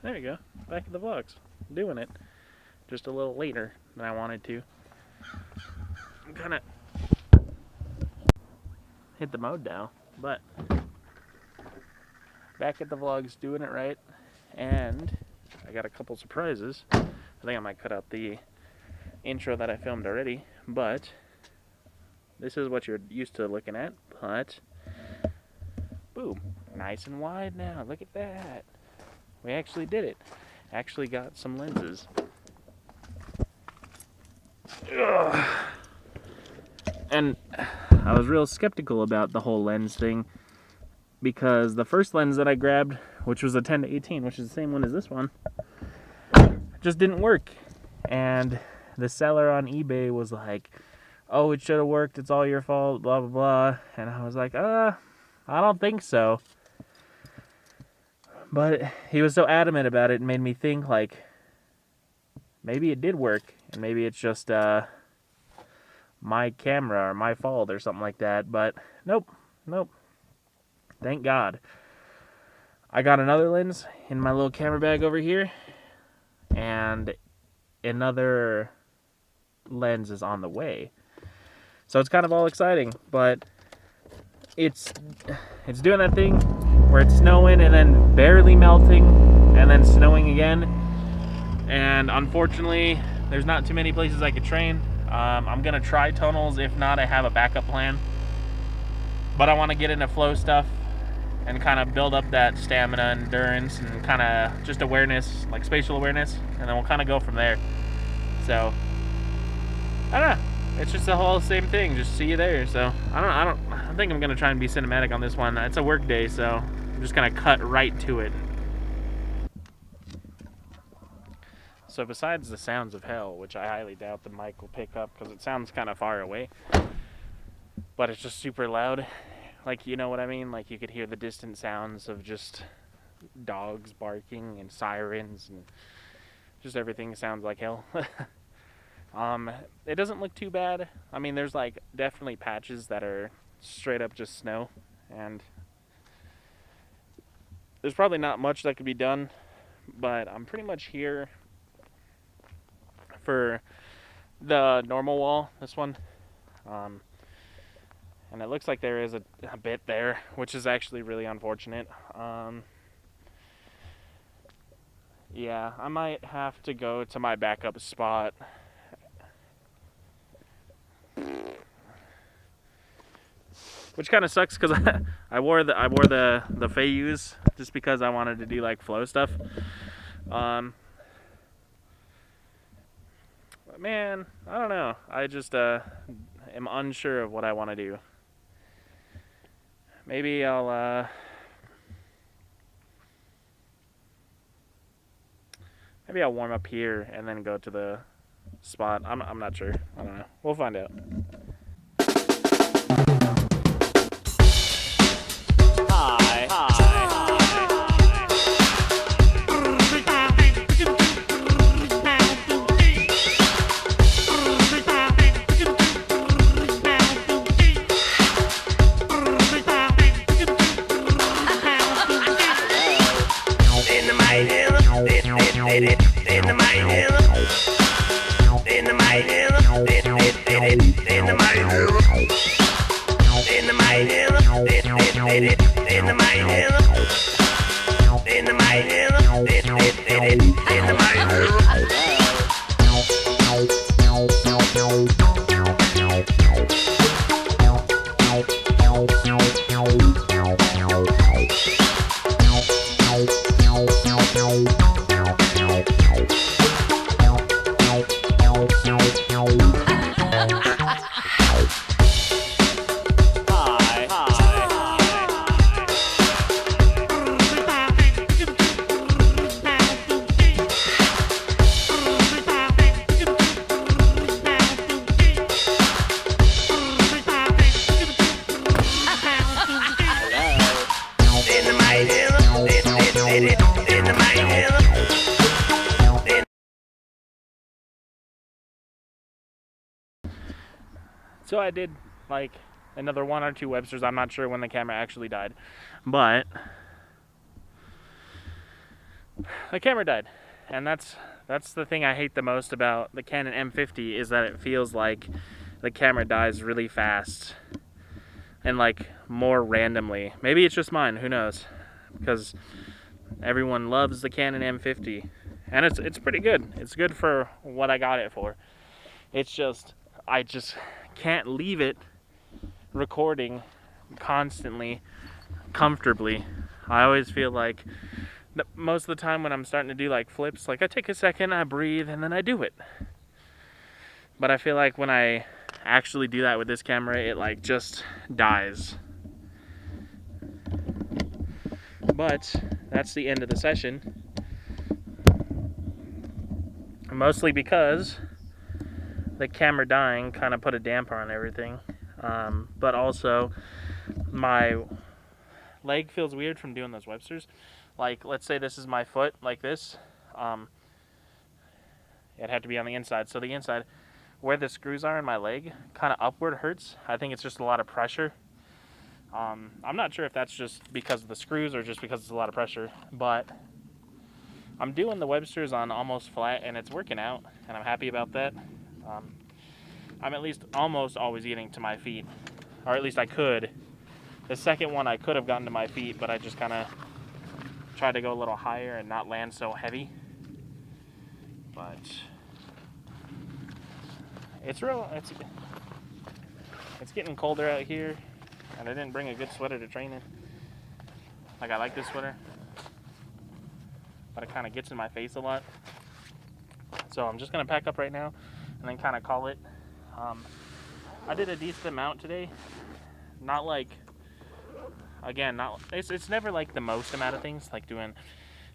There you go. Back at the vlogs. Doing it. Just a little later than I wanted to. I'm gonna hit the mode now, but back at the vlogs, doing it right. And I got a couple surprises. I think I might cut out the intro that I filmed already, but this is what you're used to looking at. But boom, nice and wide now. Look at that. We actually did it. Actually got some lenses. Ugh. And I was real skeptical about the whole lens thing because the first lens that I grabbed, which was a 10-18, which is the same one as this one, just didn't work. And the seller on eBay was like, oh, it should have worked, it's all your fault, blah, blah, blah. And I was like, I don't think so. But he was so adamant about it, it made me think, like, maybe it did work, and maybe it's just my camera or my fault or something like that. But nope. Thank God. I got another lens in my little camera bag over here, and another lens is on the way. So it's kind of all exciting, but it's doing that thing where it's snowing and then barely melting and then snowing again. And unfortunately, there's not too many places I could train. I'm gonna try tunnels. If not, I have a backup plan. But I want to get into flow stuff and kind of build up that stamina, endurance, and kind of just awareness, like spatial awareness, and then we'll kind of go from there. So I don't know. It's just the whole same thing. Just see you there. So I think I'm gonna try and be cinematic on this one. It's a work day, so I'm just gonna cut right to it. So besides the sounds of hell, which I highly doubt the mic will pick up because it sounds kind of far away, but it's just super loud. Like, you know what I mean? Like, you could hear the distant sounds of just dogs barking and sirens and just everything sounds like hell. It doesn't look too bad. I mean, there's like definitely patches that are straight up just snow, and there's probably not much that could be done, but I'm pretty much here for the normal wall, this one. And it looks like there is a bit there, which is actually really unfortunate. Yeah, I might have to go to my backup spot. Which kind of sucks because I wore the Feiyus just because I wanted to do like flow stuff. But man, I don't know. I just am unsure of what I want to do. Maybe I'll warm up here and then go to the spot. I'm not sure. I don't know. We'll find out. So I did like another 1 or 2 Websters. I'm not sure when the camera actually died, but the camera died. And that's the thing I hate the most about the Canon M50 is that it feels like the camera dies really fast and like more randomly. Maybe it's just mine, who knows? Because everyone loves the Canon M50 and it's pretty good. It's good for what I got it for. It's just I just can't leave it recording constantly comfortably. I always feel like most of the time when I'm starting to do like flips, like I take a second, I breathe, and then I do it. But I feel like when I actually do that with this camera, it like just dies. But that's the end of the session. Mostly because the camera dying kind of put a damper on everything. But also my leg feels weird from doing those Websters. Like, let's say this is my foot, like this. It'd have to be on the inside. So the inside, where the screws are in my leg, kind of upward hurts. I think it's just a lot of pressure. I'm not sure if that's just because of the screws or just because it's a lot of pressure. But I'm doing the Websters on almost flat, and it's working out, and I'm happy about that. I'm at least almost always getting to my feet. Or at least I could. The second one I could have gotten to my feet, but I just kind of tried to go a little higher and not land so heavy. But it's getting colder out here, and I didn't bring a good sweater to train in. Like, I like this sweater, but it kind of gets in my face a lot. So I'm just gonna pack up right now and then kind of call it. I did a decent amount today. Not like, again, it's never like the most amount of things, like doing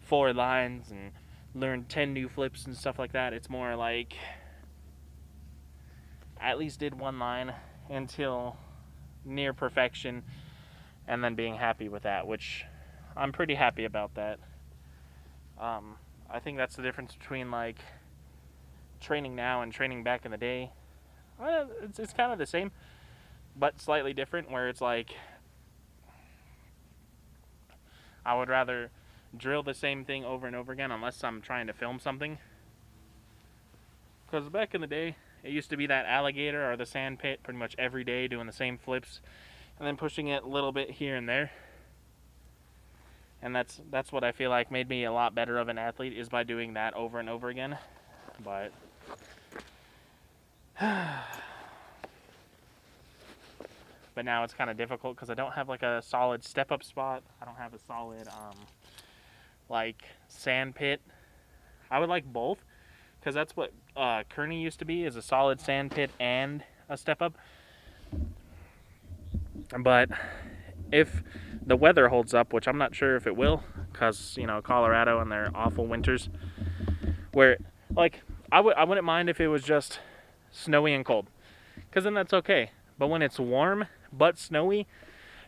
4 lines and learn 10 new flips and stuff like that. It's more like I at least did 1 line until near perfection and then being happy with that, which I'm pretty happy about that. I think that's the difference between like training now and training back in the day. Well, it's kind of the same, but slightly different, where it's like I would rather drill the same thing over and over again unless I'm trying to film something. Because back in the day, it used to be that alligator or the sand pit pretty much every day, doing the same flips and then pushing it a little bit here and there. And that's what I feel like made me a lot better of an athlete, is by doing that over and over again. But but now it's kind of difficult because I don't have like a solid step-up spot. I don't have a solid like sand pit. I would like both, because that's what Kearney used to be, is a solid sand pit and a step-up. But if the weather holds up, which I'm not sure if it will, because, you know, Colorado and their awful winters, where, like, I wouldn't mind if it was just snowy and cold, because then that's okay. But when it's warm but snowy,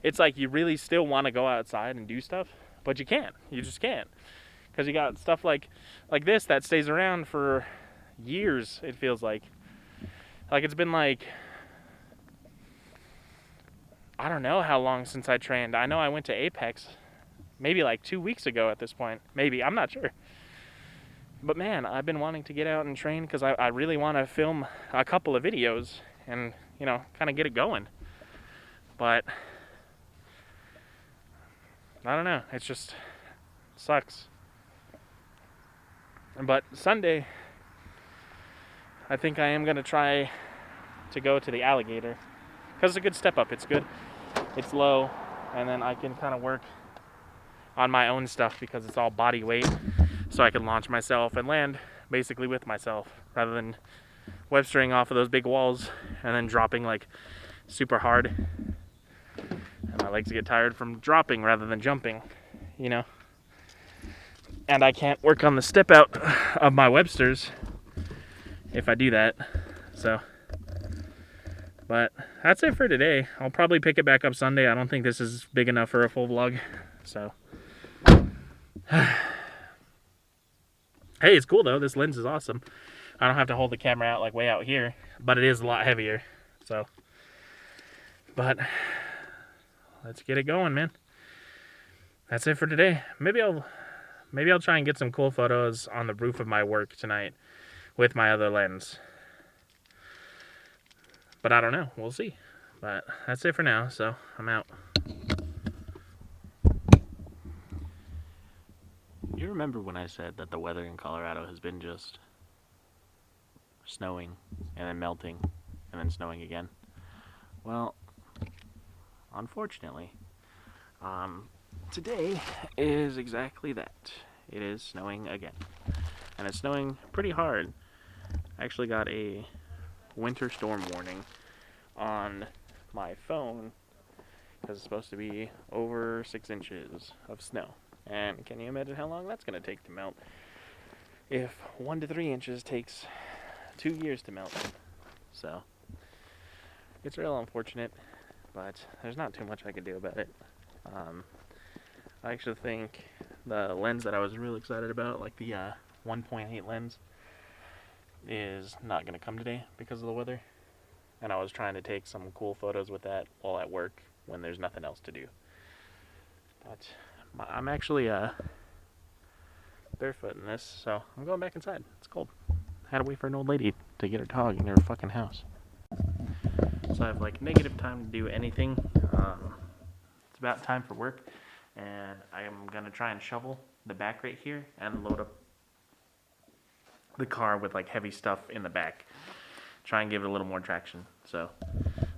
it's like you really still want to go outside and do stuff, but you can't. You just can't, because you got stuff like this that stays around for years, it feels like. Like, it's been like, I don't know how long since I trained. I know I went to Apex maybe like 2 weeks ago at this point. Maybe, I'm not sure. But man, I've been wanting to get out and train because I really want to film a couple of videos and, you know, kind of get it going. But I don't know. It just sucks. But Sunday, I think I am going to try to go to the alligator, because it's a good step up. It's good. It's low, and then I can kind of work on my own stuff because it's all body weight, so I can launch myself and land basically with myself rather than webstering off of those big walls and then dropping like super hard. And my legs get tired from dropping rather than jumping, you know. And I can't work on the step out of my Websters if I do that. So, but that's it for today. I'll probably pick it back up Sunday. I don't think this is big enough for a full vlog. So, hey, it's cool though. This lens is awesome. I don't have to hold the camera out like way out here, but it is a lot heavier. So, but let's get it going, man. That's it for today. Maybe maybe I'll try and get some cool photos on the roof of my work tonight with my other lens. But I don't know. We'll see. But that's it for now, so I'm out. You remember when I said that the weather in Colorado has been just snowing and then melting and then snowing again? Well, unfortunately, today is exactly that. It is snowing again. And it's snowing pretty hard. I actually got a winter storm warning on my phone because it's supposed to be over 6 inches of snow. And can you imagine how long that's going to take to melt? If 1 to 3 inches takes 2 years to melt. So, it's real unfortunate, but there's not too much I could do about it. I actually think the lens that I was real excited about, like the 1.8 lens, is not going to come today because of the weather. And I was trying to take some cool photos with that while at work when there's nothing else to do. But I'm actually barefoot in this, so I'm going back inside. It's cold. I had to wait for an old lady to get her dog in her fucking house. So I have like negative time to do anything. It's about time for work, and I am gonna try and shovel the back right here and load up the car with like heavy stuff in the back. Try and give it a little more traction. So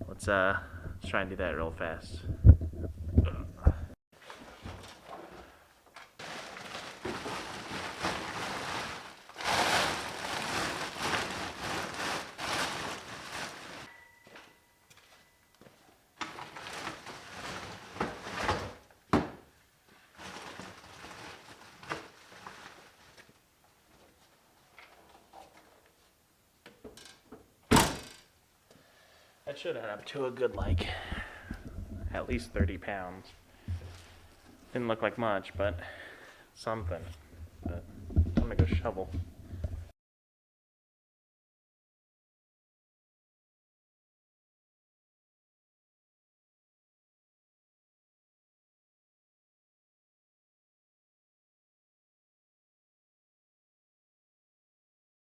let's try and do that real fast. That should add up to a good, like, at least 30 pounds. Didn't look like much, but something. But I'm gonna go shovel.